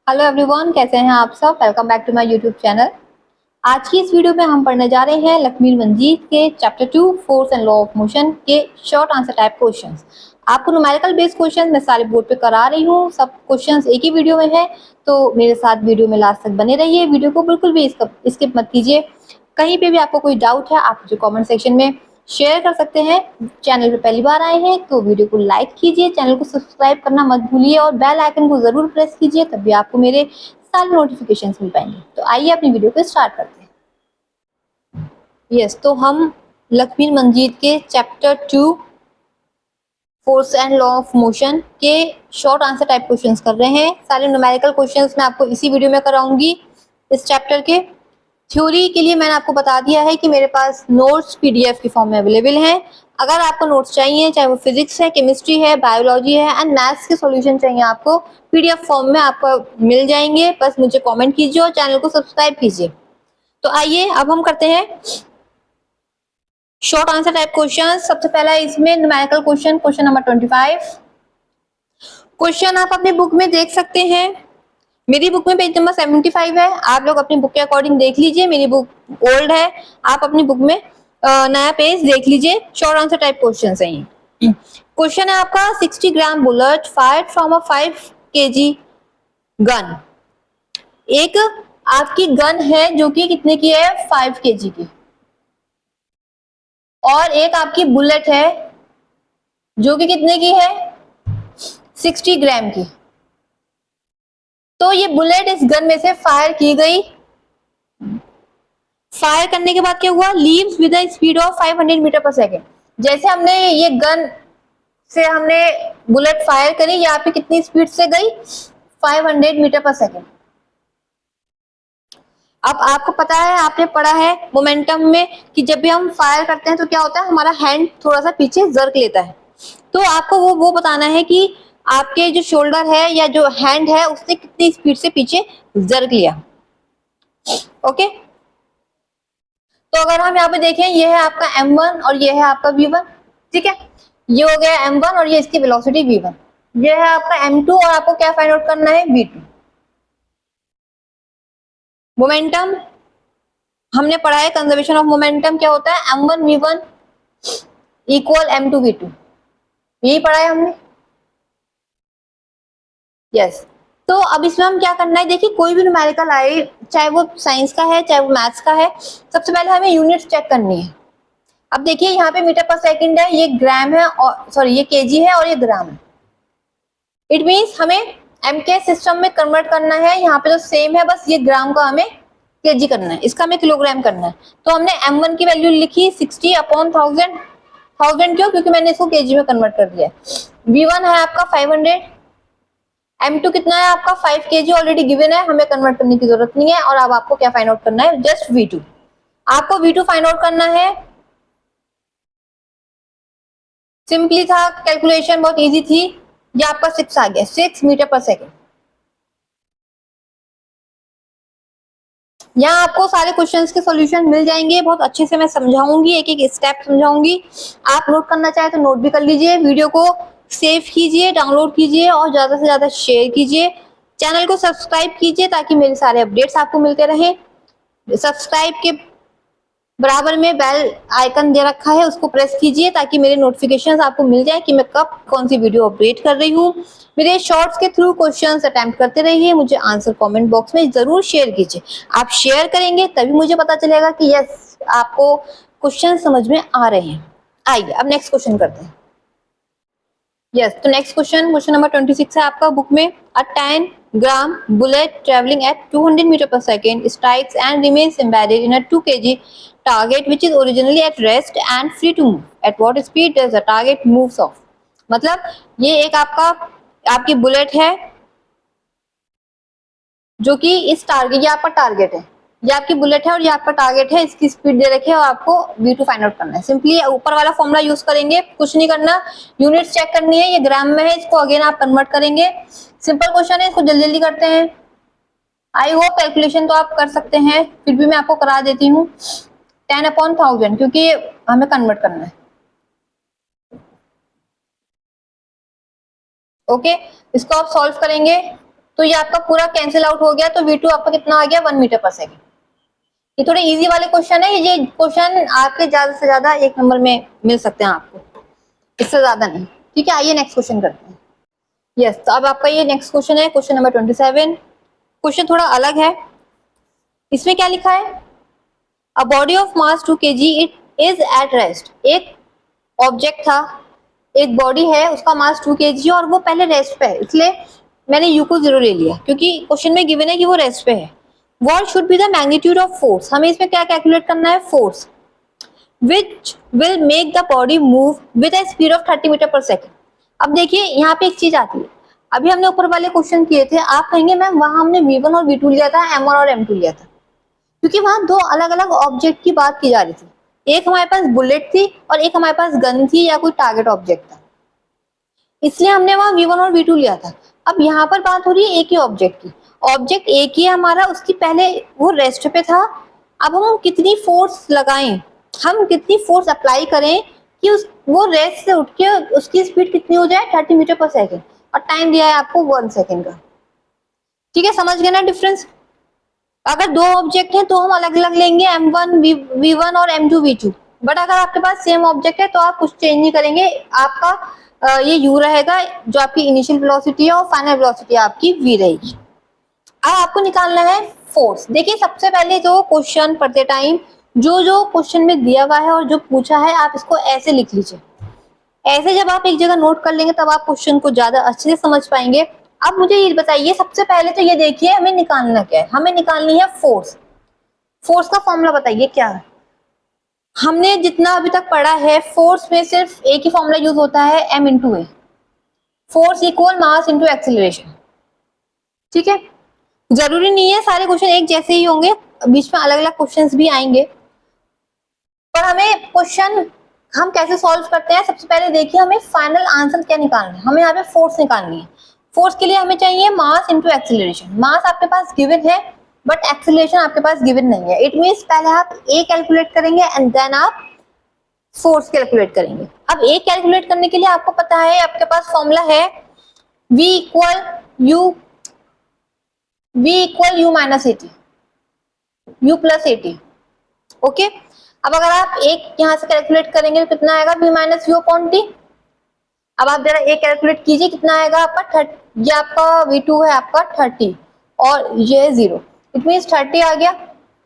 Hello everyone, कैसे हैं आप सब। Welcome back to my YouTube channel. आज की इस वीडियो में हम पढ़ने जा रहे हैं लक्ष्मी मंजीत के chapter 2 force and law of motion के शॉर्ट आंसर टाइप क्वेश्चंस। आपको न्यूमेरिकल बेस्ड क्वेश्चन मैं सारे बोर्ड पे करा रही हूँ। सब क्वेश्चंस एक ही वीडियो में है, तो मेरे साथ वीडियो में लास्ट तक बने रहिए। वीडियो को बिल्कुल भी स्किप मत कीजिए। कहीं पे भी आपको कोई डाउट है आप मुझे कॉमेंट सेक्शन में शेयर कर सकते हैं। चैनल पे पहली बार आए हैं तो वीडियो को लाइक कीजिए, चैनल को सब्सक्राइब करना मत भूलिए और बेल आइकन को जरूर प्रेस कीजिए, तभी आपको मेरे सारे नोटिफिकेशंस मिल पाएंगे। तो आइए अपनी वीडियो को स्टार्ट करते हैं। तो हम लक्ष्मी मंजीत के chapter 2 force and law of motion के शॉर्ट आंसर टाइप क्वेश्चंस कर रहे हैं। सारे न्यूमेरिकल क्वेश्चंस मैं आपको इसी वीडियो में कराऊंगी। इस चैप्टर के थ्योरी के लिए मैंने आपको बता दिया है कि मेरे पास नोट्स पीडीएफ की फॉर्म में अवेलेबल हैं। अगर आपको नोट्स चाहिए, चाहे वो फिजिक्स है, केमिस्ट्री है, बायोलॉजी है एंड मैथ्स के सॉल्यूशन चाहिए, आपको पीडीएफ फॉर्म में आपको मिल जाएंगे। बस मुझे कमेंट कीजिए और चैनल को सब्सक्राइब कीजिए। तो आइए अब हम करते हैं शॉर्ट आंसर टाइप क्वेश्चन। सबसे पहला इसमें न्यूमेरिकल क्वेश्चन नंबर 25। क्वेश्चन आप अपनी बुक में देख सकते हैं। मेरी बुक में पेज नंबर 75 है। आप लोग अपनी बुक के अकॉर्डिंग देख लीजिए। मेरी बुक ओल्ड है, आप अपनी बुक में नया पेज देख लीजिए। शॉर्ट आंसर टाइप क्वेश्चन है ये। क्वेश्चन है आपका 60 gram bullet fired from a 5 kg gun. एक आपकी गन है जो कि कितने की है, 5 kg की, और एक आपकी बुलेट है जो कि कितने की है, 60 ग्राम की। तो ये बुलेट इस गन में से फायर की गई। फायर करने के बाद क्या हुआ, leaves with a speed of 500 metre per second. जैसे हमने ये गन से हमने बुलेट फायर करी, यहाँ पे कितनी स्पीड से गई, 500 मीटर पर सेकेंड। अब आपको पता है, आपने पढ़ा है मोमेंटम में कि जब भी हम फायर करते हैं तो क्या होता है, हमारा हैंड थोड़ा सा पीछे जर्क लेता है। तो आपको वो बताना है कि आपके जो शोल्डर है या जो हैंड है उसने कितनी स्पीड से पीछे जर्क लिया। ओके, तो अगर हम यहाँ पे देखें, ये है आपका m1 और ये है आपका v1। ठीक है, ये हो गया m1 और ये इसकी वेलोसिटी v1। ये है आपका m2 और आपको क्या फाइंड आउट करना है, v2। मोमेंटम हमने पढ़ा है, कंजर्वेशन ऑफ मोमेंटम क्या होता है, m1 v1 equal m2 v2, यही पढ़ा है हमने। यस, तो अब इसमें हम क्या करना है, देखिए कोई भी न्यूमेरिकल आए, चाहे वो साइंस का है चाहे वो मैथ्स का है, सबसे पहले हमें यूनिट्स चेक करनी है। अब देखिए यहाँ पे मीटर पर सेकंड है, ये ग्राम है, और सॉरी ये केजी है और ये ग्राम है। इट मींस हमें एम के सिस्टम में कन्वर्ट करना है। यहाँ पे तो सेम है, बस ये ग्राम का हमें केजी करना है, इसका हमें किलोग्राम करना है। तो हमने m1 की वैल्यू लिखी 60 अपॉन 1000। 1000 क्यों, क्योंकि मैंने इसको केजी में कन्वर्ट कर दिया है। v1 है आपका 500, m2 कितना है आपका 5 kg ऑलरेडी गिवन है, हमें कन्वर्ट करने की जरूरत नहीं है। और अब आपको क्या फाइंड आउट करना है, जस्ट v2। आपको v2 फाइंड आउट करना है। सिंपली था, कैलकुलेशन बहुत इजी थी। ये आपका 6 आ गया, 6 मीटर पर सेकेंड। यहाँ आपको सारे क्वेश्चंस के सॉल्यूशन मिल जाएंगे, बहुत अच्छे से मैं समझाऊंगी, एक एक स्टेप समझाऊंगी। आप नोट करना चाहे तो नोट भी कर लीजिए। वीडियो को सेव कीजिए, डाउनलोड कीजिए और ज्यादा से ज्यादा शेयर कीजिए। चैनल को सब्सक्राइब कीजिए ताकि मेरे सारे अपडेट्स आपको मिलते रहे। सब्सक्राइब के बराबर में बेल आइकन दे रखा है, उसको प्रेस कीजिए ताकि मेरे नोटिफिकेशंस आपको मिल जाए कि मैं कब कौन सी वीडियो अपडेट कर रही हूँ। मेरे शॉर्ट्स के थ्रू क्वेश्चंस अटेम्प्ट करते रहिए। मुझे आंसर कमेंट बॉक्स में जरूर शेयर कीजिए। आप शेयर करेंगे तभी मुझे पता चलेगा कि यस आपको क्वेश्चन समझ में आ रहे हैं। आइए अब नेक्स्ट क्वेश्चन करते हैं। तो नेक्स्ट क्वेश्चन नंबर 26 है आपका बुक में। A 10 gram bullet travelling at 200 metre per second strikes and remains embedded in a 2 kg target which is originally at rest and free to move. At what speed does the target moves off. मतलब ये एक आपकी bullet है जो कि इस target, ये आपका टारगेट है, ये आपकी बुलेट है और ये आपका टारगेट है। इसकी स्पीड दे रखी है और आपको v2 फाइंड आउट करना है। सिंपली ऊपर वाला फॉर्मूला यूज करेंगे, कुछ नहीं करना। यूनिट्स चेक करनी है, ये ग्राम में है, इसको अगेन आप कन्वर्ट करेंगे। सिंपल क्वेश्चन है, इसको जल्दी जल्दी करते हैं। आई होप कैलकुलेशन तो आप कर सकते हैं, फिर भी मैं आपको करा देती हूँ। 10 अपॉन 1000 क्योंकि हमें कन्वर्ट करना है। ओके, इसको आप सॉल्व करेंगे तो ये आपका पूरा कैंसिल आउट हो गया, तो V2 आपका कितना आ गया 1 मीटर पर सेकेंड। ये थोड़े इजी वाले क्वेश्चन है, ये क्वेश्चन आपके ज्यादा से ज्यादा 1 नंबर में मिल सकते हैं आपको, इससे ज्यादा नहीं। ठीक है, आइए नेक्स्ट क्वेश्चन करते हैं। यस, तो अब आपका ये नेक्स्ट क्वेश्चन है, क्वेश्चन नंबर 27। क्वेश्चन थोड़ा अलग है, इसमें क्या लिखा है, a body of mass 2 kg it is at rest. एक ऑब्जेक्ट था, एक बॉडी है, उसका मास 2 kg और वो पहले रेस्ट पे है, इसलिए मैंने यू को 0 ले लिया क्योंकि क्वेश्चन में गिवन है कि वो रेस्ट पे है। What should be the magnitude of force, हमें इसमें क्या कैलकुलेट करना है, force which will make the body move with a speed of 30 metre per second. अब देखिए यहाँ पे एक चीज आती है, अभी हमने ऊपर वाले क्वेश्चन किए थे, आप कहेंगे मैम वहां हमने V1 और V2 लिया था, M1 और M2 लिया था, क्योंकि वहां दो अलग अलग ऑब्जेक्ट की बात की जा रही थी। एक हमारे पास बुलेट थी और एक हमारे पास गन थी या कोई टारगेट ऑब्जेक्ट था, इसलिए हमने वहां V1 और V2 लिया था। अब यहाँ पर बात हो रही है एक ही ऑब्जेक्ट की, ऑब्जेक्ट एक ही है हमारा, उसकी पहले वो रेस्ट पे था। अब हम कितनी फोर्स लगाएं, हम कितनी फोर्स अप्लाई करें कि वो रेस्ट से उठ के उसकी स्पीड कितनी हो जाए 30 मीटर पर सेकेंड, और टाइम दिया है आपको 1 सेकेंड का। ठीक है, समझ गए ना डिफरेंस। अगर दो ऑब्जेक्ट हैं तो हम अलग अलग लेंगे, M1 V1 और M2 V2, बट अगर आपके पास सेम ऑब्जेक्ट है तो आप कुछ चेंज नहीं करेंगे, आपका ये U रहेगा जो आपकी इनिशियल वेलोसिटी है और फाइनल वेलोसिटी आपकी V रहेगी। अब आपको निकालना है फोर्स। देखिए सबसे पहले जो क्वेश्चन पढ़ते टाइम जो क्वेश्चन में दिया हुआ है और जो पूछा है आप इसको ऐसे लिख लीजिए, ऐसे जब आप एक जगह नोट कर लेंगे तब आप क्वेश्चन को ज्यादा अच्छे से समझ पाएंगे। अब मुझे ये बताइए, सबसे पहले तो ये देखिए हमें निकालना क्या है, हमें निकालनी है फोर्स। फोर्स का फॉर्मूला बताइए क्या है। हमने जितना अभी तक पढ़ा है, फोर्स में सिर्फ एक ही फॉर्मूला यूज होता है, M into a, force equal mass into acceleration. ठीक है, जरूरी नहीं है सारे क्वेश्चन एक जैसे ही होंगे, बीच में अलग अलग क्वेश्चंस भी आएंगे, पर हमें क्वेश्चन हम कैसे सॉल्व करते हैं, सबसे पहले देखिए हमें फाइनल आंसर क्या निकालना है, हमें यहाँ पे फोर्स निकालनी है। फोर्स के लिए हमें चाहिए मास इंटू एक्सेलरेशन। मास आपके पास गिवन है बट एक्सेलरेशन आपके पास गिवन नहीं है, इट मींस पहले आप ए कैलकुलेट करेंगे एंड देन आप फोर्स कैलकुलेट करेंगे। अब ए कैलकुलेट करने के लिए आपको पता है, आपके पास फॉर्मूला है V equal U minus eighty, U plus eighty. Okay, अब अगर आप एक यहाँ से कैलकुलेट करेंगे तो कितना आएगा, V minus U upon T. अब आप जरा एक कैलकुलेट कीजिए, कितना आएगा आपका ये आपका V2 है आपका 30 और ये है 0, इट मीन्स 30 आ गया,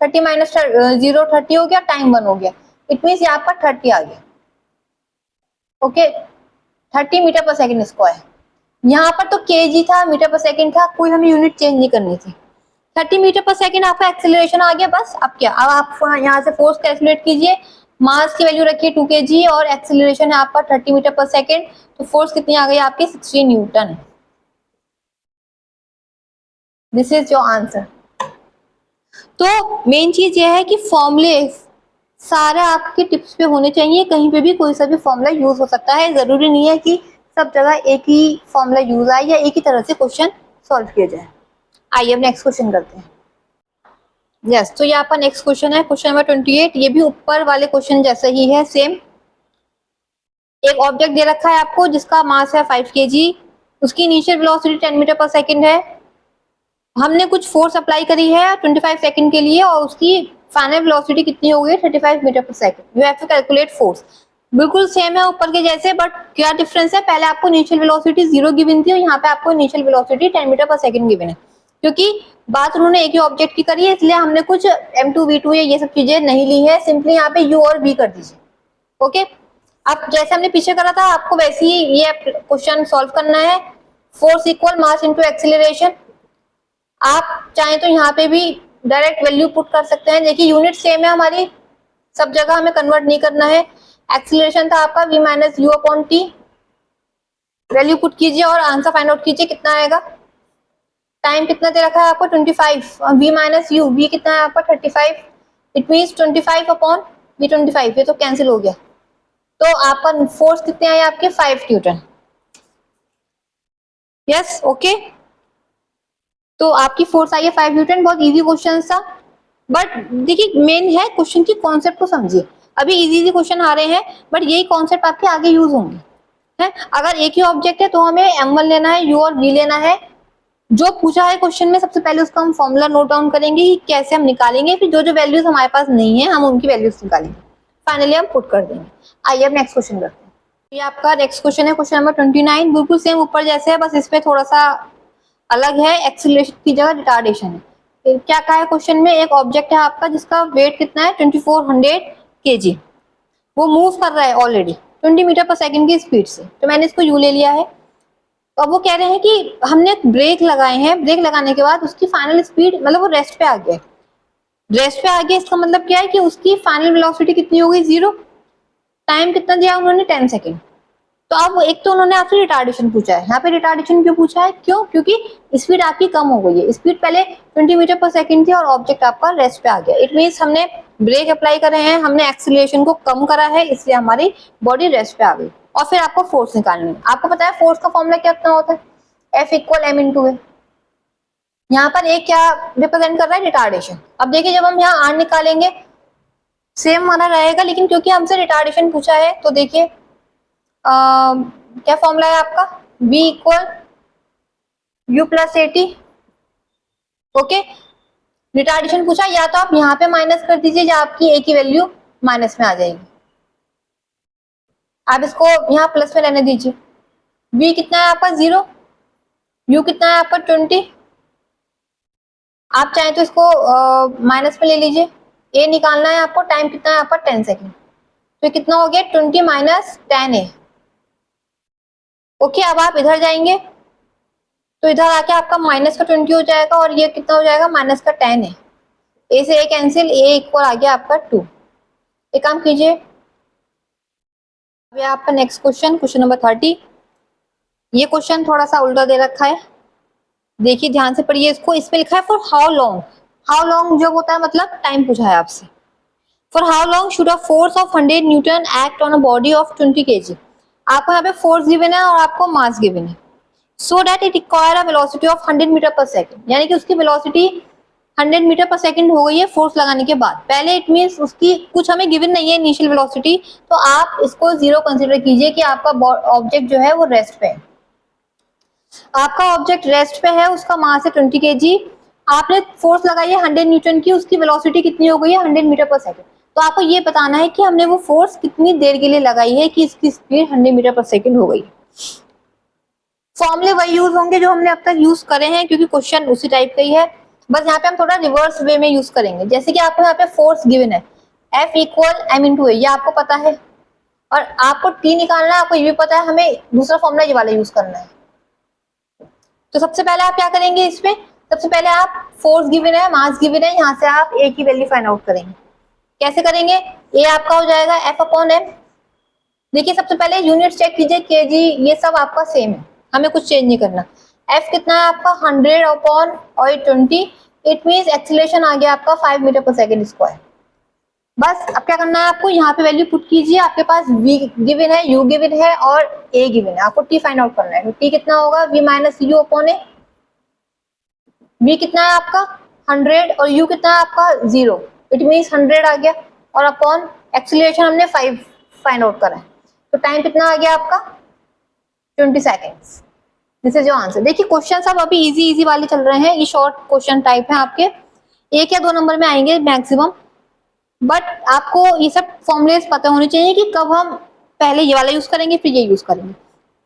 30 माइनस 0 30 हो गया, टाइम 1 हो गया, इट मीन्स ये आपका 30 आ गया। Okay, 30 metre per second square. यहाँ पर तो kg था, मीटर पर सेकेंड था, कोई हमें यूनिट चेंज नहीं करनी थी। 30 मीटर पर सेकेंड आपका एक्सेलरेशन आ गया, बस। अब क्या, अब आप यहाँ से फोर्स कैलकुलेट कीजिए, मास की वैल्यू रखिए 2 kg और एक्सेलरेशन है आपका 30 मीटर पर सेकेंड, तो फोर्स कितनी आ गई आपकी 60 Newton. This is your answer. तो मेन चीज ये है कि फॉर्मूले सारे आपके टिप्स पे होने चाहिए, कहीं पे भी कोई सा भी फॉर्मूला यूज हो सकता है, जरूरी नहीं है कि सब जगह एक ही फॉर्मूला यूज आए या एक ही तरह से क्वेश्चन सॉल्व किया जाए। आइए अब नेक्स्ट क्वेश्चन करते हैं। यस, तो ये आपका नेक्स्ट क्वेश्चन है, क्वेश्चन नंबर 28। ये भी ऊपर वाले क्वेश्चन जैसा ही है, सेम। एक ऑब्जेक्ट दे रखा है आपको जिसका मास है 5 kg, उसकी initial velocity 10 metre per second है, हमने कुछ फोर्स अप्लाई करी है 25 सेकंड के लिए और उसकी फाइनल वेलोसिटी कितनी हो गई 35 metre per second. You have to calculate force. बिल्कुल सेम है ऊपर के जैसे, बट क्या डिफरेंस है, पहले आपको इनिशियल वेलोसिटी 0 गिवन थी और यहाँ पे आपको initial velocity 10 metre per second given है। क्योंकि बात उन्होंने एक ही ऑब्जेक्ट की करी है, इसलिए हमने कुछ M2 V2 या ये सब चीजें नहीं ली है, सिंपली यहाँ पे U और V कर दीजिए। ओके, अब जैसे हमने पीछे करा था आपको वैसे ही ये क्वेश्चन सॉल्व करना है। Force equal mass into acceleration. आप चाहें तो यहाँ पे भी डायरेक्ट वैल्यू पुट कर सकते हैं, देखिए यूनिट सेम है हमारी, सब जगह हमें कन्वर्ट नहीं करना है। एक्सीलरेशन था आपका V minus you upon T, value put कीजिए और आंसर फाइंड आउट कीजिए कितना आएगा। टाइम कितना दे रखा है आपको 25, V माइनस यू, V कितना है आपका 35, इट मीन्स 25 अपॉन V25, ये तो कैंसिल हो गया। तो आपका फोर्स कितने आए आपके 5 न्यूटन। यस, ओके, तो आपकी फोर्स आई है 5 न्यूटन। बहुत इजी क्वेश्चन था, बट देखिए मेन है क्वेश्चन की कॉन्सेप्ट को समझिए। अभी इजी क्वेश्चन आ रहे हैं बट यही कॉन्सेप्ट आपके आगे यूज होंगे। है, अगर एक ही ऑब्जेक्ट है तो हमें M1 लेना है, U और V लेना है, जो पूछा है क्वेश्चन में सबसे पहले उसका हम फॉर्मूला नोट डाउन करेंगे कि कैसे हम निकालेंगे, फिर जो जो वैल्यूज हमारे पास नहीं है हम उनकी वैल्यूज निकालेंगे, फाइनली हम पुट कर देंगे। आइए अब नेक्स्ट क्वेश्चन करते हैं। ये आपका नेक्स्ट क्वेश्चन है, क्वेश्चन नंबर 29, बिल्कुल सेम ऊपर जैसे है, बस इसमें थोड़ा सा अलग है, एक्सीलरेशन की जगह रिटार्डेशन है। क्या कहा है क्वेश्चन में, एक ऑब्जेक्ट है आपका जिसका वेट कितना है 2400 kg, वो मूव कर रहा है ऑलरेडी 20 मीटर पर सेकंड की स्पीड से, तो मैंने इसको यू ले लिया है। तो अब वो कह रहे हैं कि हमने ब्रेक लगाए हैं, ब्रेक लगाने के बाद उसकी फाइनल स्पीड मतलब वो रेस्ट पे आ गया, रेस्ट पे आ गया, इसका मतलब क्या है कि उसकी फाइनल वेलोसिटी कितनी हो गई 0, टाइम कितना दिया उन्होंने 10 सेकेंड। तो अब एक तो उन्होंने आपसे रिटार्डेशन पूछा है, यहाँ पे रिटार्डेशन क्यों पूछा है, क्यों, क्योंकि स्पीड आपकी कम हो गई है, स्पीड पहले 20 मीटर पर सेकंड थी और ऑब्जेक्ट आपका रेस्ट पे आ गया, इट मींस हमने ब्रेक अप्लाई करे हैं, हमने एक्सीलरेशन को कम करा है, इसलिए हमारी बॉडी रेस्ट पे आ गई। और फिर आपको फोर्स निकालनी है, आपको पता है फोर्स का फॉर्मूला कितना होता है, F इक्वल एम इंटू ए। यहाँ पर एक क्या रिप्रेजेंट कर रहा है, रिटार्डेशन। अब देखिए जब हम यहाँ आर निकालेंगे सेम माना रहेगा, लेकिन क्योंकि हमसे रिटार्डेशन पूछा है तो देखिए क्या फॉर्मूला है आपका, v equal you plus eighty. Okay, retardation पूछा, या तो आप यहाँ पे माइनस कर दीजिए या आपकी ए की वैल्यू माइनस में आ जाएगी, आप इसको यहाँ प्लस में रहने दीजिए। v कितना है आपका 0, u कितना है आपका 20, आप चाहें तो इसको माइनस में ले लीजिए, a निकालना है आपको, टाइम कितना है आपका 10 सेकेंड, तो कितना हो गया 20 माइनस 10a। ओके, अब आप इधर जाएंगे तो इधर आके आपका माइनस का 20 हो जाएगा और ये कितना हो जाएगा माइनस का 10 है, ए से ए कैंसिल, ए इक्वल आ गया आपका 2। एक काम कीजिए, अभी आपका नेक्स्ट क्वेश्चन, क्वेश्चन नंबर 30। ये क्वेश्चन थोड़ा सा उल्टा दे रखा है, देखिए ध्यान से पढ़िए इसको, इसमें लिखा है for how long, how long जो होता है मतलब टाइम पूछा है आपसे। For how long should a force of 100 Newton act on a body of 20 kg। आपको यहाँ पे फोर्स गिवन है और आपको मास गिवन है, so that it require a velocity of 100 metre per second, यानी कि उसकी वेलोसिटी 100 मीटर पर सेकंड हो गई है फोर्स लगाने के बाद। पहले इट मींस उसकी कुछ हमें गिवन नहीं है इनिशियल वेलोसिटी, तो आप इसको 0 कंसीडर कीजिए कि आपका ऑब्जेक्ट जो है वो रेस्ट पे है, आपका ऑब्जेक्ट रेस्ट पे है, उसका मास है 20 kg, आपने फोर्स लगाई है 100 न्यूटन की, उसकी वेलोसिटी कितनी हो गई है 100 मीटर पर सेकंड। तो आपको ये बताना है कि हमने वो फोर्स कितनी देर के लिए लगाई है कि इसकी स्पीड 100 मीटर पर सेकंड हो गई। फॉर्मूले वही यूज होंगे जो हमने अब तक यूज करे हैं, क्योंकि क्वेश्चन उसी टाइप का ही है, बस यहाँ पे हम थोड़ा रिवर्स वे में यूज करेंगे। जैसे कि आपको यहाँ पे फोर्स गिवन है F इक्वल एम इंटू ए, ये आपको पता है, और आपको T निकालना है, आपको ये भी पता है, हमें दूसरा फॉर्मूला ये वाला यूज करना है। तो सबसे पहले आप क्या करेंगे इसमें, सबसे पहले आप फोर्स गिवन है, मास गिवन है, यहाँ से आप ए की वैल्यू फाइंड आउट करेंगे। कैसे करेंगे, ए आपका हो जाएगा F अपॉन एम। देखिए सबसे पहले यूनिट चेक कीजिए, केजी ये सब आपका सेम है, हमें कुछ चेंज नहीं करना। F कितना है आपका 100 अपॉन और 20, इट मींस एक्सीलरेशन आ गया आपका 5 मीटर पर सेकंड स्क्वायर। बस अब क्या करना है आपको, यहाँ पे वैल्यू पुट कीजिए, आपके पास v गिवन है, u गिवन है और a गिवन है, आपको t फाइंड आउट करना है। तो t कितना होगा v minus you upon A, v कितना है आपका 100 और u कितना है आपका 0, इट मींस 100 आ गया, और अपॉन एक्सीलरेशन हमने 5 फाइंड आउट करा है, तो टाइम कितना आ गया आपका 20 seconds. This is your answer. देखिए क्वेश्चन सब अभी इजी वाले चल रहे हैं, ये शॉर्ट क्वेश्चन टाइप है, आपके 1 या 2 नंबर में आएंगे मैक्सिमम, बट आपको ये सब फॉर्मुलेस पता होने चाहिए कि कब हम पहले ये वाला यूज करेंगे फिर ये यूज करेंगे।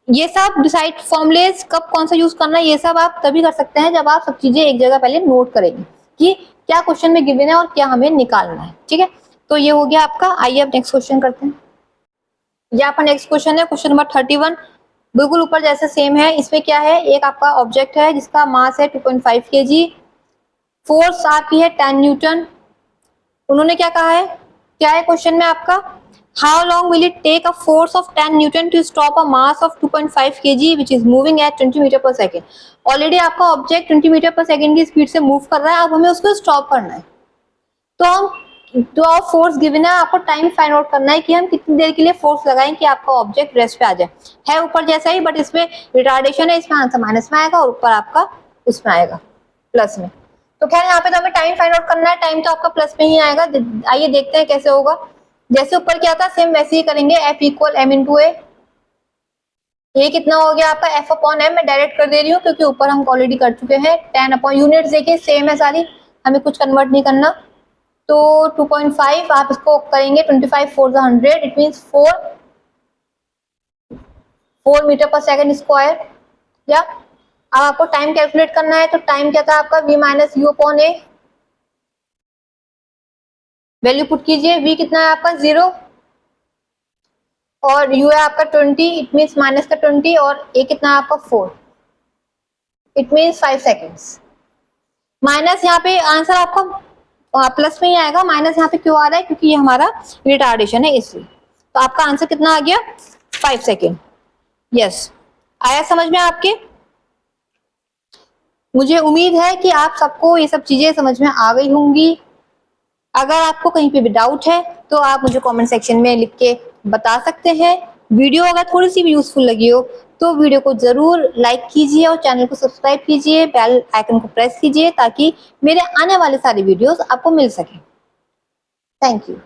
ये सब डिसाइड फॉर्मुलेस कब कौन सा यूज करना है, ये सब आप तभी कर सकते हैं जब आप सब चीजें एक जगह पहले नोट करेंगे कि क्या क्वेश्चन में गिवन है और क्या हमें निकालना है। ठीक है, तो ये हो गया आपका। आइए अब नेक्स्ट क्वेश्चन करते हैं। ये आपका नेक्स्ट क्वेश्चन है, क्वेश्चन नंबर 31, बिल्कुल ऊपर जैसे सेम है। इसमें क्या है, एक आपका ऑब्जेक्ट है जिसका मास है 2.5 kg, फोर्स आपकी है 10 न्यूटन। उन्होंने क्या कहा है, क्या है क्वेश्चन में आपका, how long will it take a force of 10 newton to stop a mass of 2.5 kg which is moving at 20 metre per second. Already आपका ऑब्जेक्ट 20 मीटर पर सेकंड की स्पीड से मूव कर रहा है, अब हमें उसको स्टॉप करना है। तो आप फोर्स गिवन है, आपको टाइम फाइंड आउट करना है कि हम कितनी देर के लिए फोर्स लगाएं कि आपका ऑब्जेक्ट रेस्ट पे आ जाए। है ऊपर जैसा ही, बट इसमें रिटार्डेशन है, इसमें आंसर माइनस में आएगा और ऊपर आपका उसमें आएगा प्लस में। तो खैर यहाँ पे तो हमें टाइम फाइंड आउट करना है, टाइम तो आपका प्लस में ही आएगा। आइए देखते हैं कैसे होगा। जैसे ऊपर क्या था सेम वैसे ही करेंगे, F इक्वल एम इंटू ए। ये कितना हो गया आपका f अपॉन m, मैं डायरेक्ट कर दे रही हूँ क्योंकि ऊपर हम ऑलरेडी कर चुके हैं। 10 अपॉन यूनिट्स देखिए सेम है सारी, हमें कुछ कन्वर्ट नहीं करना। तो 2.5 आप इसको करेंगे 25 4 100, it means 4 metre per second square. या अब आपको टाइम कैलकुलेट करना है, तो टाइम क्या था आपका v minus you upon A. Value put कीजिए, v कितना है आपका 0 और u है आपका 20, इट मीन्स माइनस का 20 और a कितना है आपका 4, इट मीन्स 5 सेकेंड्स। माइनस यहाँ पे आंसर आपका प्लस में ही आएगा, माइनस यहाँ पे क्यों आ रहा है, क्योंकि ये हमारा रिटार्डेशन है इसलिए। तो आपका आंसर कितना आ गया 5 सेकेंड। यस, आया समझ में आपके? मुझे उम्मीद है कि आप सबको ये सब चीजें समझ में आ गई होंगी। अगर आपको कहीं पे भी डाउट है तो आप मुझे कमेंट सेक्शन में लिख के बता सकते हैं। वीडियो अगर थोड़ी सी भी यूजफुल लगी हो तो वीडियो को जरूर लाइक कीजिए और चैनल को सब्सक्राइब कीजिए, बेल आइकन को प्रेस कीजिए ताकि मेरे आने वाले सारे वीडियोस आपको मिल सके। Thank you.